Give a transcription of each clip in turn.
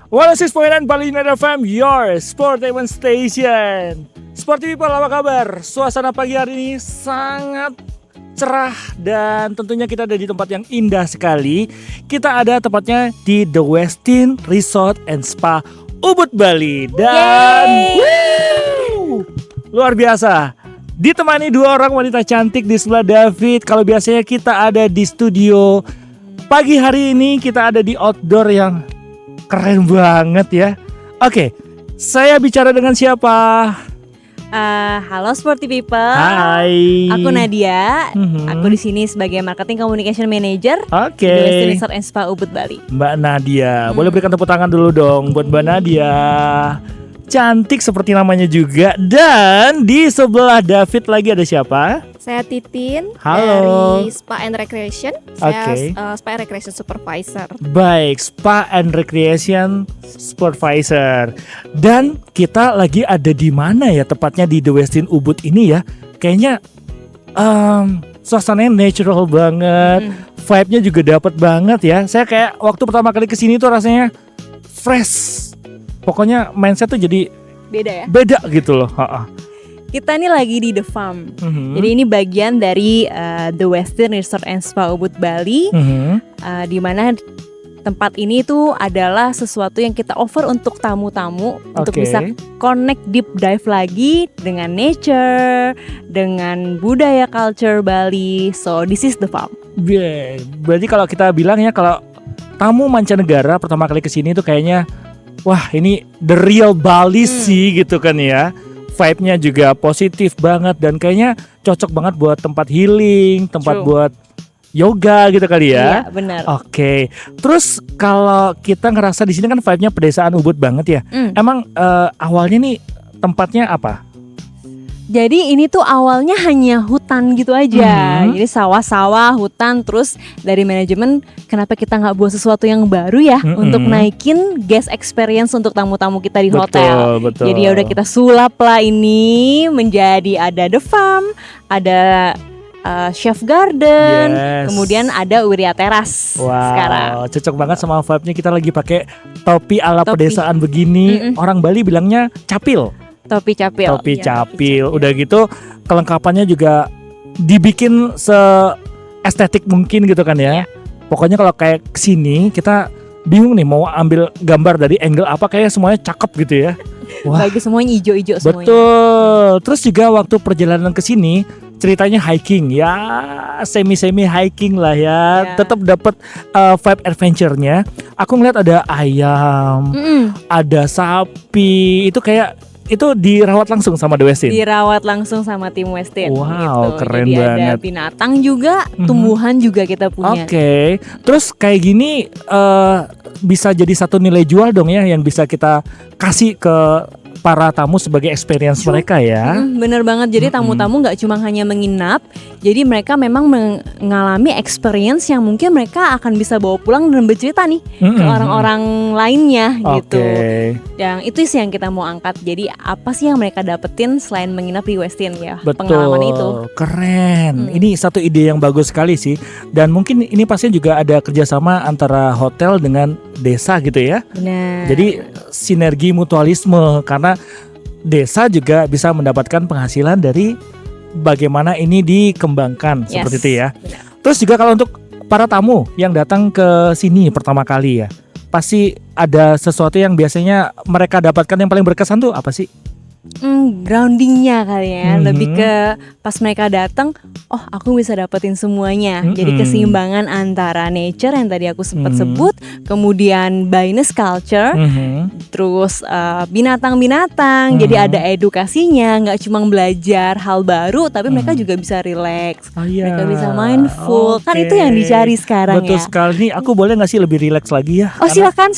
106.9 Bali United FM, your sportainment station. Sporty people, apa kabar? Suasana pagi hari ini sangat cerah dan tentunya kita ada di tempat yang indah sekali. Kita ada tepatnya di The Westin Resort and Spa Ubud, Bali. Dan luar biasa, ditemani dua orang wanita cantik di sebelah David. Kalau biasanya kita ada di studio, pagi hari ini kita ada di outdoor yang keren banget ya. Oke, saya bicara dengan siapa? Halo Sporty People. Hai. Aku Nadia. Aku di sini sebagai Marketing Communication Manager Oke. di Westin Resort and Spa Ubud, Bali. Mbak Nadia, boleh berikan tepuk tangan dulu dong buat Mbak Nadia. Cantik seperti namanya juga. Dan di sebelah David lagi ada siapa? Saya Titin. Halo. Dari Spa and Recreation. Saya Oke. Spa and Recreation Supervisor. Baik, Spa and Recreation Supervisor. Dan kita lagi ada di mana ya tepatnya di The Westin Ubud ini ya? Kayaknya suasananya natural banget, vibe-nya juga dapat banget ya. Saya kayak waktu pertama kali kesini tuh rasanya fresh. Pokoknya mindset tuh jadi Beda ya. beda gitu loh. Kita ini lagi di The Farm. Jadi ini bagian dari The Westin Resort and Spa Ubud, Bali. Di mana tempat ini tuh adalah sesuatu yang kita offer untuk tamu-tamu untuk Oke. bisa connect deep dive lagi dengan nature, dengan budaya culture Bali. So this is The Farm. Berarti kalau kita bilang ya, kalau tamu mancanegara pertama kali kesini tuh kayaknya wah ini the real Bali sih gitu kan ya. Vibe-nya juga positif banget dan kayaknya cocok banget buat tempat healing, tempat True. buat yoga gitu kali ya. Iya, benar. Oke. Terus kalau kita ngerasa di sini kan vibe-nya pedesaan Ubud banget ya. Emang awalnya nih tempatnya apa? Jadi ini tuh awalnya hanya hutan gitu aja. Jadi sawah-sawah, hutan. Terus dari manajemen, kenapa kita nggak buat sesuatu yang baru ya untuk naikin guest experience untuk tamu-tamu kita di hotel. Betul. Jadi ya udah kita sulap lah ini menjadi ada The Farm, ada Chef Garden, Yes. kemudian ada Wiria Teras sekarang. Cocok banget sama vibe-nya. Kita lagi pakai topi ala Topi. pedesaan begini. Orang Bali bilangnya capil. Topi capil. Topi Iya, capil. topi capil. Udah gitu kelengkapannya juga dibikin estetik mungkin gitu kan ya. Pokoknya kalau kayak kesini kita bingung nih mau ambil gambar dari angle apa, kayak semuanya cakep gitu ya. Wah, Bagi semuanya ijo-ijo semuanya. betul. Terus juga waktu perjalanan ke sini ceritanya hiking ya, semi hiking lah ya. Ya. Tetap dapat vibe adventure-nya. Aku ngeliat ada ayam, ada sapi. Itu dirawat langsung sama The Westin. Dirawat langsung sama tim Westin. Wow, gitu. keren Jadi banget. ada binatang juga, tumbuhan juga kita punya. Oke. Terus kayak gini bisa jadi satu nilai jual dong ya yang bisa kita kasih ke para tamu sebagai experience mereka ya. Bener banget. Jadi tamu-tamu nggak cuma hanya menginap, jadi mereka memang mengalami experience yang mungkin mereka akan bisa bawa pulang dan bercerita nih ke orang-orang lainnya gitu. Oke. Yang itu sih yang kita mau angkat. Jadi apa sih yang mereka dapetin selain menginap di Westin ya? Betul. Pengalaman itu. Keren. Ini satu ide yang bagus sekali sih. Dan mungkin ini pasti juga ada kerjasama antara hotel dengan desa gitu ya. Benar. Jadi sinergi mutualisme, karena desa juga bisa mendapatkan penghasilan dari bagaimana ini dikembangkan seperti itu ya. Benar. Terus juga kalau untuk para tamu yang datang ke sini pertama kali ya, pasti ada sesuatu yang biasanya mereka dapatkan yang paling berkesan tuh apa sih? Groundingnya kali ya, lebih ke pas mereka datang, oh aku bisa dapetin semuanya. Jadi keseimbangan antara nature yang tadi aku sempat sebut, kemudian Balinese culture, terus binatang-binatang. Jadi ada edukasinya, nggak cuma belajar hal baru, tapi mereka juga bisa relax, mereka bisa mindful. Kan itu yang dicari sekarang. Betul ya. sekali. Nih aku boleh nggak sih lebih relax lagi ya? Oh silakan.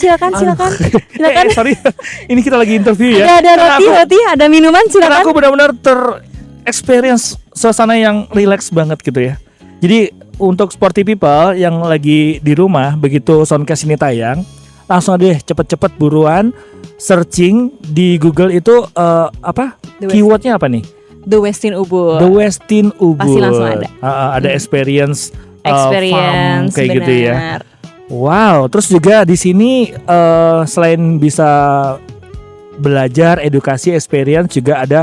Sorry, ini kita lagi interview ya. Ada roti, ada minuman, Karena silakan. aku benar-benar ter-experience suasana yang relax banget gitu ya. Jadi untuk sporty people yang lagi di rumah, begitu Soundcast ini tayang, langsung deh cepet-cepet buruan searching di Google itu The keywordnya apa nih? The Westin Ubud. The Westin Ubud. Pasti langsung ada. Ada experience, Experience farm, kayak gitu ya. benar. Wow, terus juga di sini selain bisa belajar, edukasi, experience, juga ada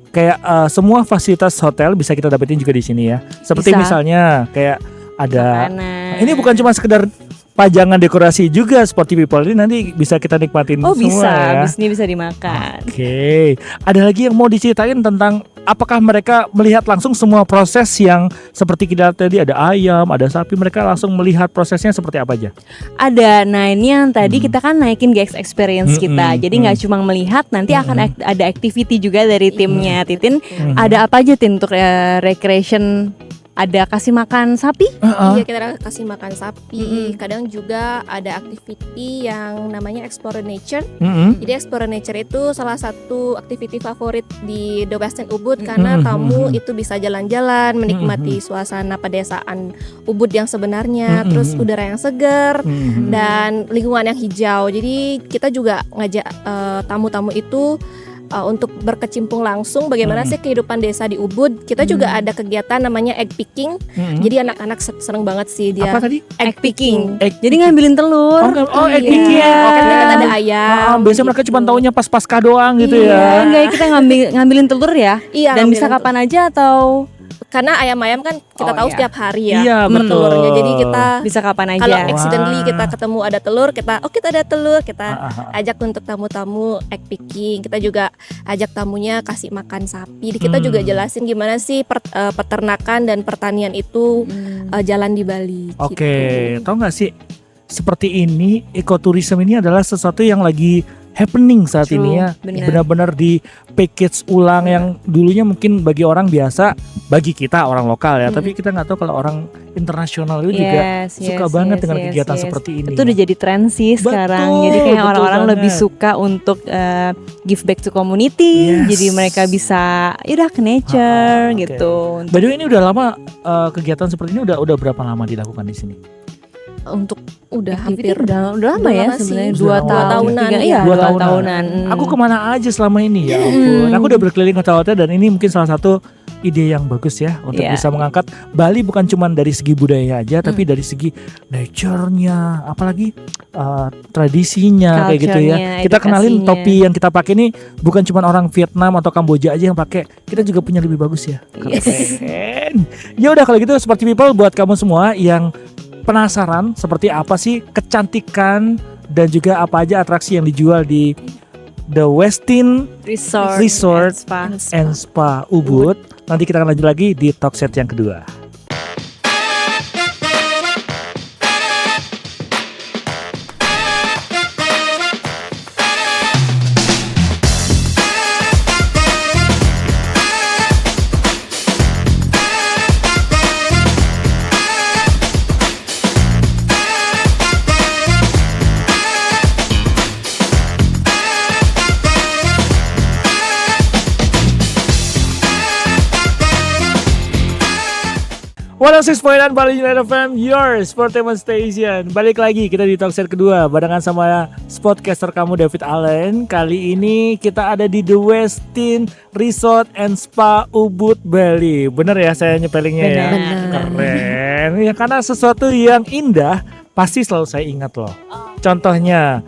kayak semua fasilitas hotel bisa kita dapetin juga di sini ya. Seperti Bisa. misalnya kayak ada Makanan. ini bukan cuma sekedar pajangan dekorasi juga, Sporty People ini nanti bisa kita nikmatin Oh semua bisa, ya. abis ini bisa dimakan. Oke, ada lagi yang mau diceritain tentang apakah mereka melihat langsung semua proses yang seperti kita tadi, ada ayam, ada sapi, mereka langsung melihat prosesnya seperti apa aja? Ada, nah ini yang tadi kita kan naikin guest experience kita. Jadi nggak cuma melihat, nanti akan ada activity juga dari timnya Titin. Ada apa aja Tin untuk recreation? Ada kasih makan sapi? Iya, kita kasih makan sapi. Kadang juga ada activity yang namanya Explore Nature. Jadi Explore Nature itu salah satu activity favorit di The Westin Ubud karena tamu itu bisa jalan-jalan, menikmati suasana pedesaan Ubud yang sebenarnya, terus udara yang segar dan lingkungan yang hijau. Jadi kita juga ngajak tamu-tamu itu untuk berkecimpung langsung bagaimana sih kehidupan desa di Ubud. Kita juga ada kegiatan namanya egg picking. Jadi anak-anak seneng banget sih dia. Apa tadi? Egg picking. Jadi ngambilin telur. Egg Iya. picking. Kan Oke. kita ada ayam. Biasanya mereka cuma taunya pas pasca doang gitu Iya, ya. enggak, kita ngambilin telur ya. Iya, Dan bisa ngambilin kapan aja atau karena ayam-ayam kan kita tahu iya. setiap hari ya. Iya, betul. telurnya. Jadi kita bisa kapan aja. kalau accidentally kita ketemu ada telur, kita ada telur, kita Ah. ajak untuk tamu-tamu egg picking. Kita juga ajak tamunya kasih makan sapi. Kita juga jelasin gimana sih peternakan dan pertanian itu jalan di Bali. Oke, gitu. tahu nggak sih seperti ini ekoturism ini adalah sesuatu yang lagi happening saat True, ini ya. benar. Benar-benar di package ulang yang dulunya mungkin bagi orang biasa, bagi kita orang lokal ya, tapi kita nggak tahu kalau orang internasional itu juga suka banget dengan kegiatan seperti ini. Itu udah jadi tren sih sekarang. Betul, Jadi kayak betul orang-orang banget. lebih suka untuk give back to community. Yes. Jadi mereka bisa yaudah ke nature oke. gitu. By the way, ini udah lama kegiatan seperti ini udah berapa lama dilakukan di sini? Untuk udah Hampir hampir udah lama udah ya lama sih. sebenarnya Sudah 2 lama. tahunan. Tiga- Iya, 2 2 tahunan. tahunan. Aku kemana aja selama ini ya ampun. Aku udah berkeliling hotel-hotel dan ini mungkin salah satu ide yang bagus ya untuk Iya. bisa mengangkat Bali bukan cuma dari segi budaya aja, tapi dari segi nature-nya, apalagi tradisinya kayak gitu ya. Culture-nya, Kita kenalin edukasinya. topi yang kita pakai ini bukan cuma orang Vietnam atau Kamboja aja yang pakai. Kita juga punya lebih bagus ya. Keren. Ya udah kalau gitu Sporty People, buat kamu semua yang penasaran seperti apa sih kecantikan dan juga apa aja atraksi yang dijual di The Westin Resort and Spa Ubud. Nanti kita akan lanjut lagi di talk set yang kedua. Walau 6.9 Bali United FM, your Sportainment Station. Balik lagi kita di talk set kedua barengan sama sportcaster kamu David Allen. Kali ini kita ada di The Westin Resort and Spa Ubud Bali. Bener ya saya nyepelingnya ya? Benar. Keren. Ya karena sesuatu yang indah pasti selalu saya ingat loh. Contohnya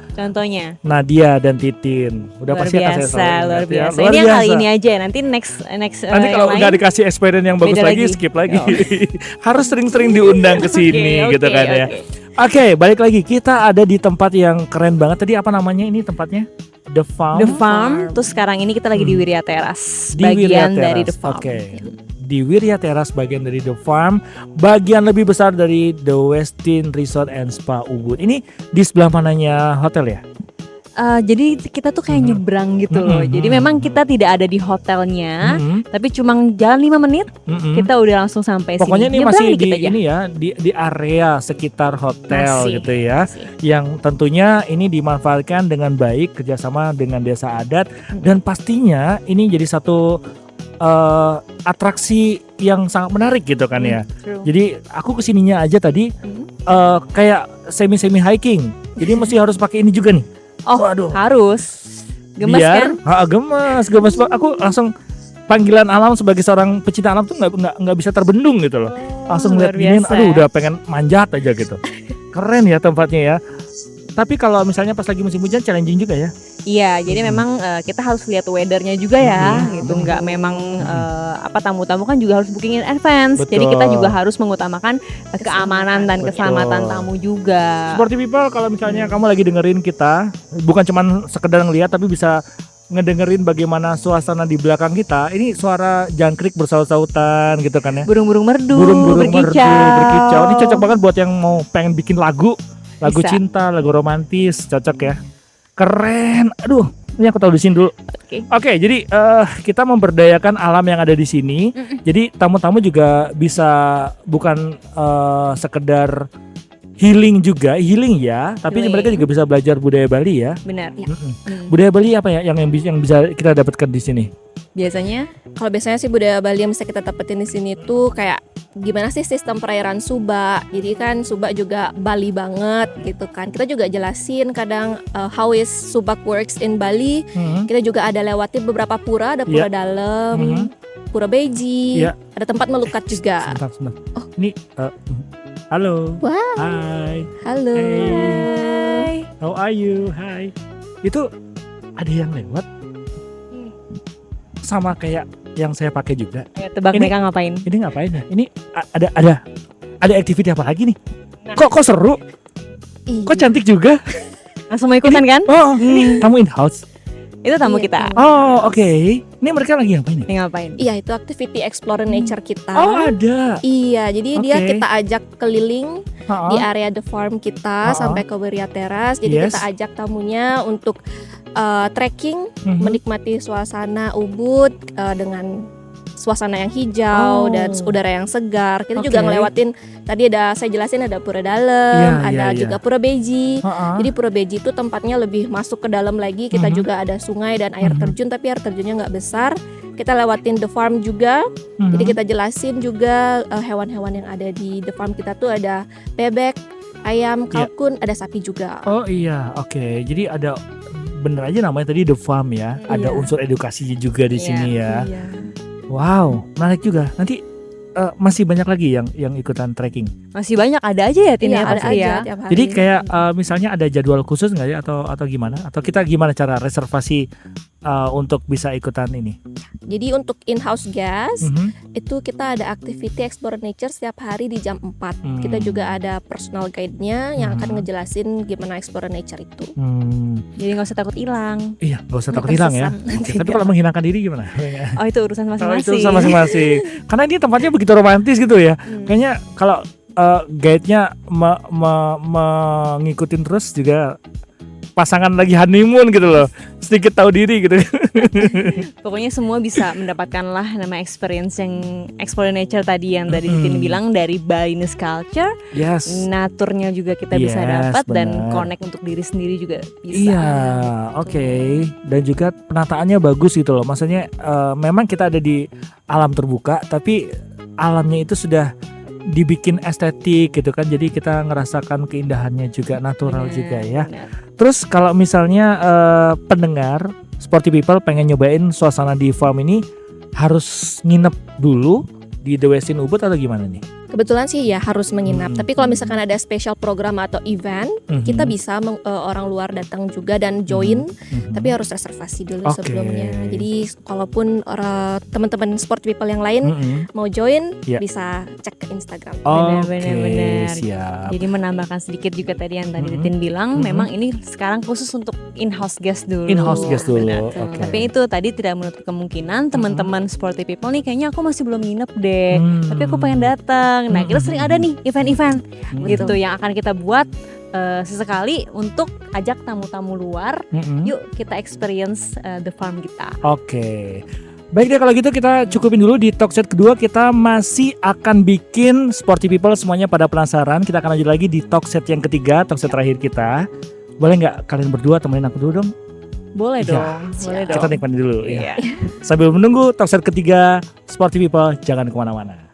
Nadia dan Titin. Udah luar pasti akan saya biasa, selalu ingat luar ya. biasa. Luar Ini yang kali biasa. ini aja. Nanti next Nanti kalau yang nggak lain. dikasih experience yang bagus Beda lagi, lagi. skip lagi. Harus sering-sering diundang ke sini Oke, gitu oke, kan ya. oke. Oke, balik lagi. Kita ada di tempat yang keren banget. Tadi apa namanya ini tempatnya? The Farm. The Farm. Terus sekarang ini kita lagi di Wirya Teras. Di Wirya Bagian dari The Teras. Farm. Oke. Di Wirya Teras bagian dari The Farm, bagian lebih besar dari The Westin Resort and Spa Ubud. Ini di sebelah mananya hotel ya? Jadi kita tuh kayak nyebrang gitu loh. Jadi memang kita tidak ada di hotelnya, tapi cuma jalan 5 menit kita udah langsung sampai Pokoknya sini. ini masih Nyebrang di dikit aja. ini ya, di area sekitar hotel Masih, gitu ya. Yang tentunya ini dimanfaatkan dengan baik kerjasama dengan desa adat dan pastinya ini jadi satu atraksi yang sangat menarik gitu kan ya. True. Jadi aku kesininya aja tadi kayak semi hiking. Jadi mesti harus pakai ini juga nih. Oh, Waduh. harus. Gemes Biar, kan? gemes. Aku langsung panggilan alam sebagai seorang pecinta alam tuh nggak bisa terbendung gitu loh. Langsung luar lihat ginian, biasa. aduh udah pengen manjat aja gitu. Keren ya tempatnya ya. Tapi kalau misalnya pas lagi musim hujan challenging juga ya. Iya, jadi memang kita harus lihat weathernya juga ya, gitu. Nggak memang tamu-tamu kan juga harus booking in advance. Betul. Jadi kita juga harus mengutamakan keamanan dan keselamatan tamu juga. Sporty people, kalau misalnya kamu lagi dengerin kita, bukan cuman sekedar ngeliat tapi bisa ngedengerin bagaimana suasana di belakang kita. Ini suara jangkrik bersaut-sautan gitu kan ya. Burung-burung merdu, Burung-burung merdu, berkicau. Ini cocok Ini banget buat yang mau pengen bikin lagu Bisa. cinta, lagu romantis, cocok ya. Keren. Aduh, ini aku tahu di sini dulu. Oke, jadi kita memberdayakan alam yang ada di sini. Jadi tamu-tamu juga bisa bukan sekedar healing ya, tapi Healing. mereka juga bisa belajar budaya Bali ya. Benar. Budaya Bali apa ya yang bisa kita dapatkan di sini? Biasanya Kalau biasanya sih budaya Bali yang bisa kita dapetin di sini tuh kayak gimana sih sistem perairan Sumba. Jadi kan Sumba juga Bali banget gitu kan. Kita juga jelasin kadang how is Subak works in Bali. Kita juga ada lewati beberapa pura, ada pura dalam, pura Beji, ada tempat melukat juga. Sebentar. Ini halo. Wow. Hai. Halo. Hey. How are you? Hai. Itu ada yang lewat sama kayak yang saya pakai juga. ayo tebak Ini- mereka ngapain? Ini ngapain ya? Ini ada activity apa lagi nih? Nah. Kok seru? Iya. Kok cantik juga? Langsung mau ikutan kan? Oh, ini tamu in house. Itu tamu Iya, kita. tamu. Oh, oke. Ini mereka lagi ngapain ya? Ini ngapain? Iya, itu activity explore nature kita. Oh, ada. Iya, jadi dia Oke. kita ajak keliling Ha-ha. di area the farm kita sampai ke Beria Teras. Jadi Yes. kita ajak tamunya untuk trekking, Mhm. menikmati suasana Ubud dengan suasana yang hijau Oh. dan udara yang segar. Kita juga Oke. ngelewatin tadi saya jelasin ada Pura Dalam, Iya, ada iya, juga Pura Beji. Ha-ha. Jadi Pura Beji itu tempatnya lebih masuk ke dalam lagi. Kita Mhm. juga ada sungai dan air Mhm. terjun, tapi air terjunnya nggak besar. Kita lewatin the farm juga. Mhm. Jadi kita jelasin juga hewan-hewan yang ada di the farm kita tuh ada bebek, ayam, Iya. kalkun, ada sapi juga. Oh iya, oke. Jadi ada bener aja namanya tadi The Farm ya. Ada Iya. unsur edukasinya juga di Iya. sini ya. Iya. Wow, menarik juga. Nanti masih banyak lagi yang ikutan trekking. Masih banyak, ada aja ya Tin Iya, ya ada pasti aja ya. tiap hari. Jadi kayak misalnya ada jadwal khusus nggak ya atau gimana? Atau kita gimana cara reservasi untuk bisa ikutan ini? Jadi untuk in-house guest Mhm. itu kita ada activity explore nature setiap hari di jam 4. Hmm. Kita juga ada personal guide-nya yang akan Mhm. ngejelasin gimana explore nature itu. Jadi nggak usah takut hilang. Iya, nggak usah takut Nggak hilang ya. tersesat. Oke, tapi kalau menghilangkan diri gimana? Oh itu urusan Kalau masing-masing. itu sama masing-masing. Karena ini tempatnya begitu romantis gitu ya. Kayaknya kalau guide-nya mengikutin terus juga pasangan lagi honeymoon gitu loh. Sedikit tahu diri gitu. Pokoknya semua bisa mendapatkan lah nama experience yang explore nature tadi yang tadi Tin bilang dari Balinese culture, Yes. naturnya juga kita bisa Yes, dapat dan benar. connect untuk diri sendiri juga bisa. Iya, oke. Dan juga penataannya bagus gitu loh. Maksudnya memang kita ada di alam terbuka, tapi alamnya itu sudah dibikin estetik gitu kan. Jadi kita ngerasakan keindahannya juga natural Benar, juga ya. benar. Terus kalau misalnya pendengar Sporty People pengen nyobain suasana di farm ini, harus nginep dulu di The Westin Ubud atau gimana nih? Kebetulan sih ya harus menginap. Hmm. Tapi kalau misalkan ada special program atau event, Mhm. kita bisa orang luar datang juga dan join. Mhm. Tapi harus reservasi dulu Oke. sebelumnya. Jadi kalaupun teman-teman sport people yang lain Mhm. mau join, Iya. bisa cek ke Instagram. Oke, benar. siap. Jadi menambahkan sedikit juga tadi yang tadi Mhm. Tin bilang, Mhm. memang ini sekarang khusus untuk in-house guest dulu. In-house guest dulu. Benar. Oke. Tapi itu tadi tidak menutup kemungkinan teman-teman sporty people nih kayaknya aku masih belum nginep deh. Hmm. Tapi aku pengen datang. Nah, kita sering ada nih event-event gitu yang akan kita buat sesekali untuk ajak tamu-tamu luar. Mhm. Yuk kita experience the farm kita. Oke. Baik deh kalau gitu kita cukupin dulu di talk set kedua. Kita masih akan bikin Sporty People semuanya pada penasaran. Kita akan lanjut lagi di talk set yang ketiga, talk set terakhir kita. Boleh nggak kalian berdua temenin aku dulu dong? Boleh Iya. dong, boleh dong. Kita nikmatin dulu Iya. ya. Sambil menunggu talk set ketiga, Sporty People jangan kemana-mana.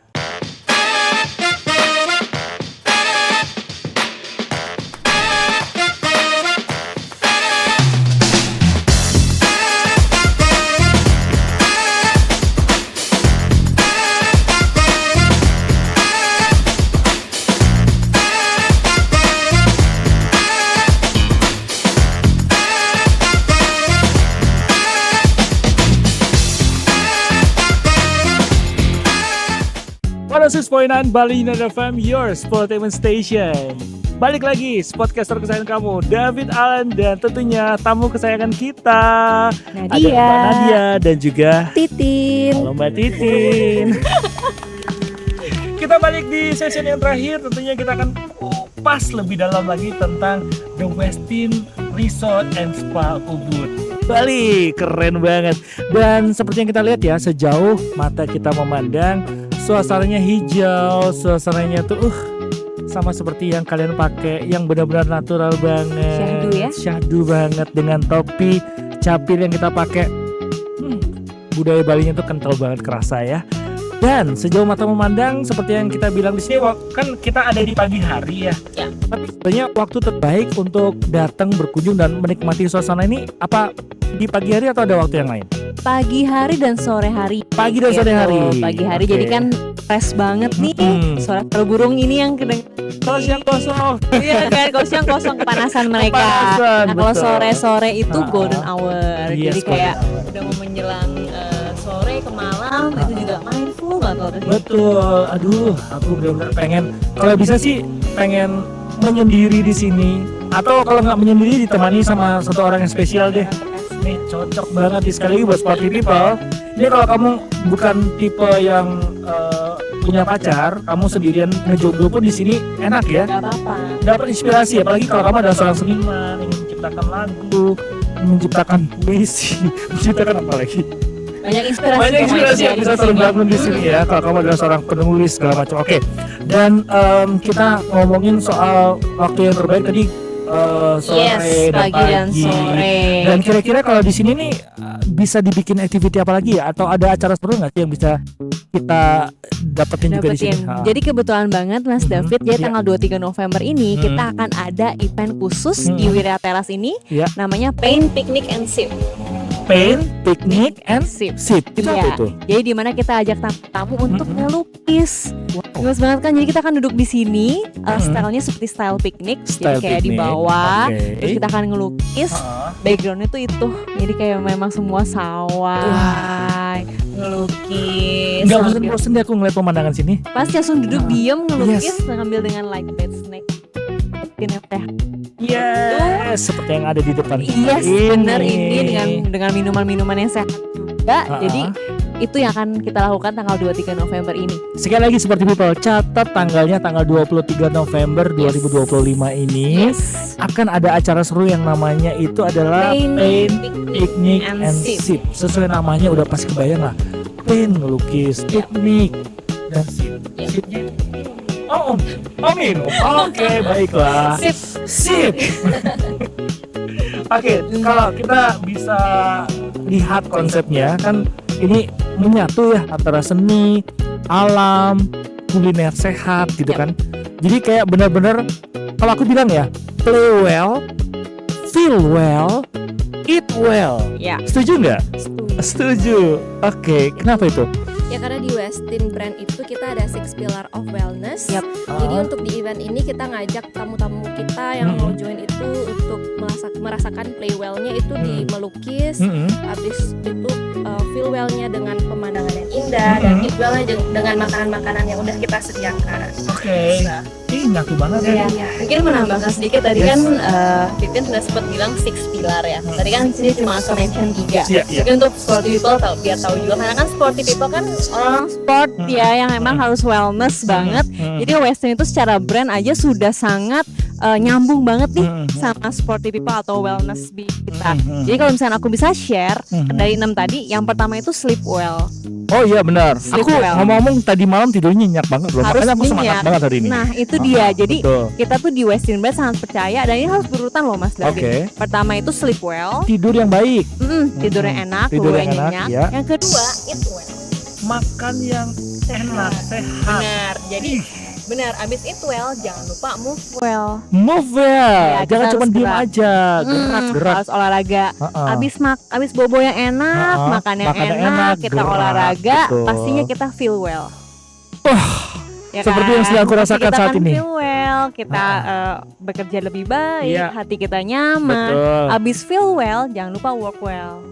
101.9 Bali United FM, your sportainment station. Balik lagi, podcaster kesayangan kamu, David Allen, dan tentunya tamu kesayangan kita, Nadia. ada Mbak Nadia dan juga Titin. halo Mbak Titin. Kita balik di session yang terakhir, tentunya kita akan kupas lebih dalam lagi tentang The Westin Resort and Spa Ubud. Bali, keren banget. Dan seperti yang kita lihat ya, sejauh mata kita memandang, suasananya hijau, suasananya tuh sama seperti yang kalian pakai, yang benar-benar natural banget. Syahdu ya? Syahdu banget dengan topi capir yang kita pakai. Budaya Balinya tuh kental banget, kerasa ya. Dan sejauh mata memandang, seperti yang kita bilang di sini, kan kita ada di pagi hari ya. Ya. Tapi sebenarnya waktu terbaik untuk datang berkunjung dan menikmati suasana ini apa di pagi hari atau ada waktu yang lain? Pagi hari dan sore hari. Pagi dan sore hari. Pagi hari Oke. jadi kan fresh banget nih. Suara burung ini yang Kalau siang kosong. Iya kan, kalau siang kosong kepanasan mereka. Kepanasan, Nah kalau betul. sore-sore itu Ah, golden hour. yes, Jadi kayak golden hour. udah mau menjelang sore ke malam itu juga mindful banget. Betul. Aduh, aku benar-benar pengen. Kalau bisa sih pengen menyendiri di sini. Atau kalau nggak menyendiri ditemani sama satu orang yang spesial deh. Nih cocok banget nih, sekali lagi buat sporty people. Ini kalau kamu bukan tipe yang punya pacar, kamu sendirian ngejomblo pun di sini enak ya. Gak apa-apa. Dapat inspirasi, apalagi kalau kamu adalah seorang seniman, ingin menciptakan lagu, menciptakan puisi, menciptakan apa lagi? Banyak inspirasi. Banyak inspirasi yang bisa terbangun di sini ya. Kalau kamu adalah seorang penulis segala macam. Oke. Dan kita ngomongin soal waktu yang terbaik tadi, sore Yes, dan pagi dan sore. Dan kira-kira kalau di sini nih bisa dibikin activity apa lagi ya? Atau ada acara seru nggak sih yang bisa kita dapetin juga di sini? Dapetin. Jadi kebetulan banget Mas David, jadi Iya. tanggal 23 November ini kita akan ada event khusus di Wirya Teras ini, Iya. namanya Paint Picnic and Sip. Paint, picnic, and Sip. sip. Itu apa Iya. itu? Jadi di mana kita ajak tamu untuk ngelukis. Gemes banget kan? Jadi kita akan duduk di sini, stylenya seperti style piknik, Style jadi kayak di piknik, bawah. oke. Terus kita akan ngelukis. Backgroundnya tuh itu, jadi kayak memang semua sawah, ngelukis. Nggak sambil- bosan-bosan deh aku ngeliat pemandangan sini. Pas langsung duduk diem ngelukis Yes. ngambil dengan light bed snack. Ini teh. Yes, seperti yang ada di depan Yes, bener ini dengan minuman-minuman yang sehat juga. Jadi itu yang akan kita lakukan tanggal 23 November ini. sekali lagi seperti people, catat tanggalnya tanggal 23 November 2025 ini Yes. akan ada acara seru yang namanya itu adalah Paint, Picnic, and Sip. Sesuai namanya udah pasti kebayang lah. Paint, ngelukis, piknik, dan sip. Sipnya minum. Oke, baiklah. Sip. Oke, kalau kita bisa lihat konsepnya kan ini menyatu ya antara seni, alam, kuliner sehat gitu kan. Jadi kayak benar-benar kalau aku bilang ya, play well, feel well, eat well. Ya. Setuju nggak? Setuju. Oke, kenapa itu? Ya karena di Westin brand itu kita ada 6 pillar of wellness. Yap. Jadi untuk di event ini kita ngajak tamu-tamu kita yang mau join itu untuk merasakan play well-nya itu di melukis. Habis itu feel well-nya dengan pemandangan yang indah dan eat well-nya dengan makanan-makanan yang udah kita sediakan. Oke. Ini nyatu banget ya. Ya. Mungkin menambahkan sedikit tadi kan Titin sudah sempat bilang 6 pilar ya. Tadi kan sini cuma asal mention 3. Iya, iya. Jadi untuk sporty people biar tahu juga karena kan sporty people kan orang sport ya yang emang harus wellness banget. Jadi Westin itu secara brand aja sudah sangat nyambung banget nih sama sporty people atau wellness kita. Jadi kalau misalnya aku bisa share dari 6 tadi, yang pertama itu sleep well. Oh iya benar. Sleep Aku well. ngomong-ngomong tadi malam tidurnya nyenyak banget loh. Harus Makanya aku semangat nyenyak. banget hari ini. Nah itu dia. Jadi betul. kita tuh di Westin Brand sangat percaya dan ini harus berurutan loh Mas David. Oke. Pertama itu sleep well. Tidur yang baik, Tidurnya enak, Tidur tidurnya yang enak, nyenyak. ya. Yang kedua eat well. makan yang enak, sehat. Benar. Jadi benar. Abis eat well jangan lupa move well. Move well, Ya, jangan kita cuma harus diem gerak. aja, gerak. Harus olahraga. Heeh. Abis bobo yang enak, makan yang makan yang enak, enak, kita gerak, olahraga, betul. pastinya kita feel well. Ya seperti yang sedang aku Pasti rasakan kita saat kan ini. feel well, kita bekerja lebih baik, Iya. hati kita nyaman. Betul. Abis feel well, jangan lupa work well.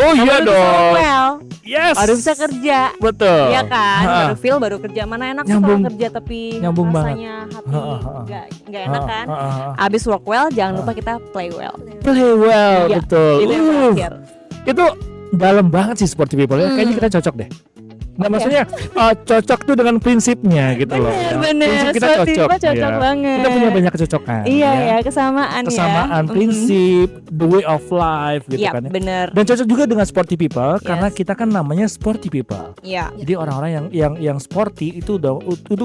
Oh iya Baru bisa dong. well, Yes. baru bisa kerja. Betul. Iya kan, Ha. baru feel baru kerja. Mana enak sih Nyambung. kalau kerja tapi Nyambung rasanya hati Ha. nggak enak kan. Ha. Abis work well, jangan lupa kita play well. Play well, Iya, betul. Itu yang terakhir. Itu dalam banget sih Sporty People ya. Kayaknya kita cocok deh. Nah, maksudnya cocok tuh dengan prinsipnya gitu loh. Ya. Bener, Prinsip kita Sporty cocok. People cocok ya. banget. Kita punya banyak kecocokan. Iya ya. ya, kesamaan ya. Kesamaan prinsip, the way of life gitu Iya, kan ya. bener. Dan cocok juga dengan Sporty People karena Yes. kita kan namanya Sporty People. Iya, Jadi orang-orang yang sporty itu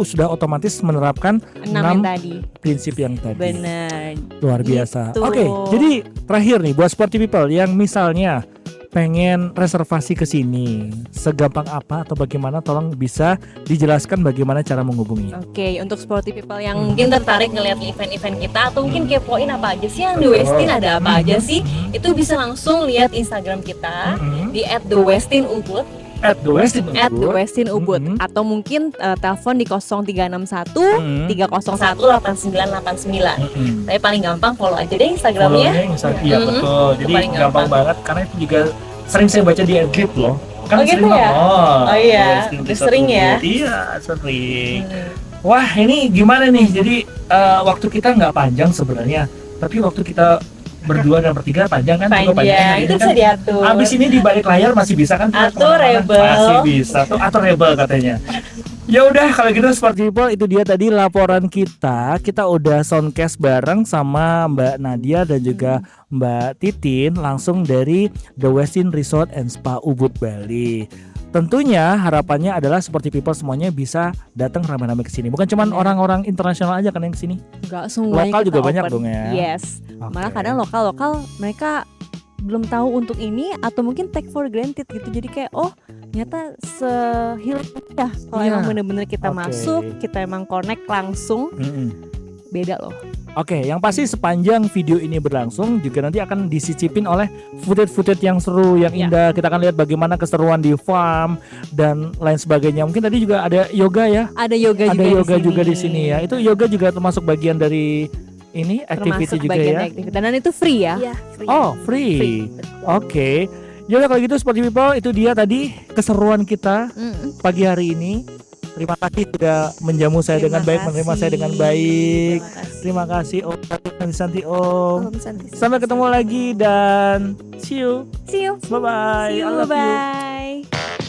sudah otomatis menerapkan 6 yang 6 tadi. prinsip yang tadi. Bener. Luar biasa. Gitu. Oke, jadi terakhir nih buat Sporty People yang misalnya pengen reservasi ke sini, segampang apa atau bagaimana, tolong bisa dijelaskan bagaimana cara menghubungi. Oke, untuk sporty people yang mungkin tertarik ngeliat event-event kita atau mungkin kepoin apa aja sih yang di Westin, ada apa aja sih, itu bisa langsung lihat Instagram kita di @thewestinubud, At the Westin @thewestinubud, Mhm. atau mungkin telepon di 0361 Mhm. 301 8989. Mm-mm. Tapi paling gampang follow aja deh Instagramnya. Follownya Instagram, iya Mhm. betul. Jadi paling gampang gampang. banget karena itu juga sering saya baca di Adlib loh. Kan Oh, gitu sering ya? banget. Oh iya, Westin udah Resort sering ya? Ubud. Iya, sering. Wah, ini gimana nih? Jadi waktu kita nggak panjang sebenarnya, tapi waktu kita berdua dan bertiga panjang kan? Cukup Panjang, Ini itu kan bisa diatur. abis ini di balik layar masih bisa kan? kita Atur kemana-mana? rebel. Masih bisa tuh, atur rebel katanya. Ya udah kalau gitu Sport People, itu dia tadi laporan kita. Kita udah soundcast bareng sama Mbak Nadia dan juga Mbak Titin langsung dari The Westin Resort and Spa Ubud Bali. Tentunya harapannya adalah Sporty People semuanya bisa datang ramai-ramai ke sini. Bukan cuman Bener. orang-orang internasional aja kan yang ke sini. Enggak semuanya Lokal kita juga banyak open. dong ya. Yes. Malah Oke. kadang lokal mereka belum tahu untuk ini atau mungkin take for granted gitu. Jadi kayak ternyata sehilang ya kalau Iya. emang bener-bener kita Oke. masuk, kita emang connect langsung, Mm-mm. beda loh. Oke, yang pasti sepanjang video ini berlangsung juga nanti akan disicipin oleh footage-footage yang seru, yang Ya. indah. Kita akan lihat bagaimana keseruan di farm dan lain sebagainya. Mungkin tadi juga ada yoga ya. Ada yoga Ada juga yoga di sini. juga di sini ya. Itu yoga juga termasuk bagian dari ini activity termasuk juga bagian ya. aktivitas dan itu free ya. Iya, free. Oh, free. Betul. Oke. Yaudah kalau gitu Sporty People, itu dia tadi keseruan kita Mm-mm. pagi hari ini. Terima kasih sudah menjamu saya dengan baik, menerima saya dengan baik. Terima kasih. Terima kasih Om Santi Om. Om Santi. Sampai ketemu lagi dan see you. See you. Bye bye. See I you. love you. Bye.